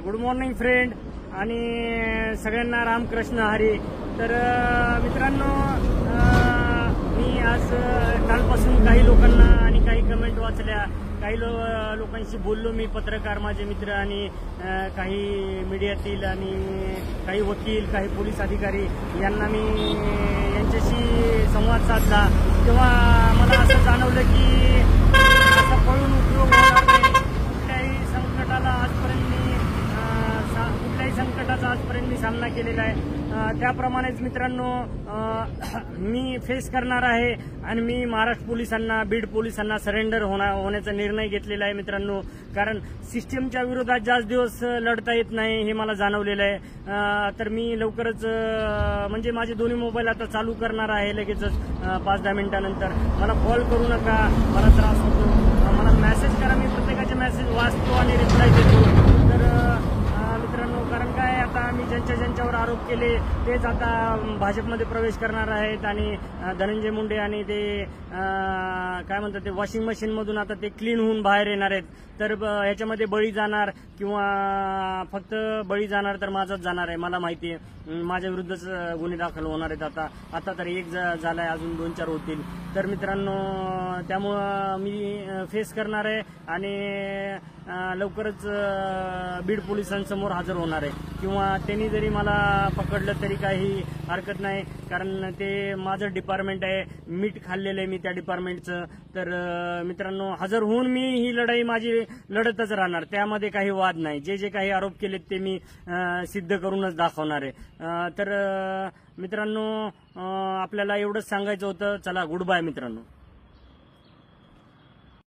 Good morning friend आणि सगळ्यांना रामकृष्ण हरी। तर मित्रांनो, मी आज कालपासून काही लोकांना आणि काही कमेंट वाचल्या, काही लोकांशी बोललो मी, पत्रकार माझे मित्र आणि काही मीडियातील आणि काही वकील, काही पोलीस अधिकारी यांना मी यांच्याशी संवाद साधला, तेव्हा मला असं जाणवलं की असं पळून उपयोग होणार नाही। कुठल्याही संकटाचा आजपर्यंत मी सामना केलेला आहे। त्याप्रमाणेच मित्रांनो, मी फेस करणार आहे आणि मी महाराष्ट्र पोलिसांना, बीड पोलिसांना सरेंडर होण्याचा निर्णय घेतलेला आहे मित्रांनो। कारण सिस्टीमच्या विरोधात जास्त दिवस लढता येत नाही हे मला जाणवलेलं आहे। तर मी लवकरच म्हणजे माझे दोन्ही मोबाईल आता चालू करणार आहे लगेचच 5-10 मिनिटानंतर। मला कॉल करू नका, मला त्रास होतो, मला मेसेज करा, मी प्रत्येकाचे मेसेज वाचतो आणि रिप्लाय देतो। तर मित्रांनो, कारण काय, आता मी ज्यांच्यावर आरोप केले तेच आता भाजपमध्ये प्रवेश करणार आहेत आणि धनंजय मुंडे आणि ते काय म्हणतात ते वॉशिंग मशीन मधून आता ते क्लीन होऊन बाहेर येणार आहेत। तर ह्याच्यामध्ये बळी जाणार किंवा फक्त बळी जाणार तर माझाच जाणार आहे, मला माहिती आहे। माझ्या विरुद्धच गुन्हे दाखल होणार आहेत। आता तर एक झालाय, अजून 2-4 होतील। तर मित्रांनो, त्यामुळं मी फेस करणार आहे आणि लवकरच बीड पोलिसांसमोर हजर होणार आहे, किंवा त्यांनी जरी मला पकडलं तरी काही हरकत नाही, कारण ते माझं डिपार्टमेंट आहे, मीठ खाल्लेलं आहे मी त्या डिपार्टमेंटचं। तर मित्रांनो, हजर होऊन मी ही लढाई माझी लढतच राहणार, त्यामध्ये काही वाद नाही। जे काही आरोप केलेत ते मी सिद्ध करूनच दाखवणार आहे। तर मित्रांनो, आपल्याला एवढंच सांगायचं होतं। चला, गुड बाय मित्रांनो।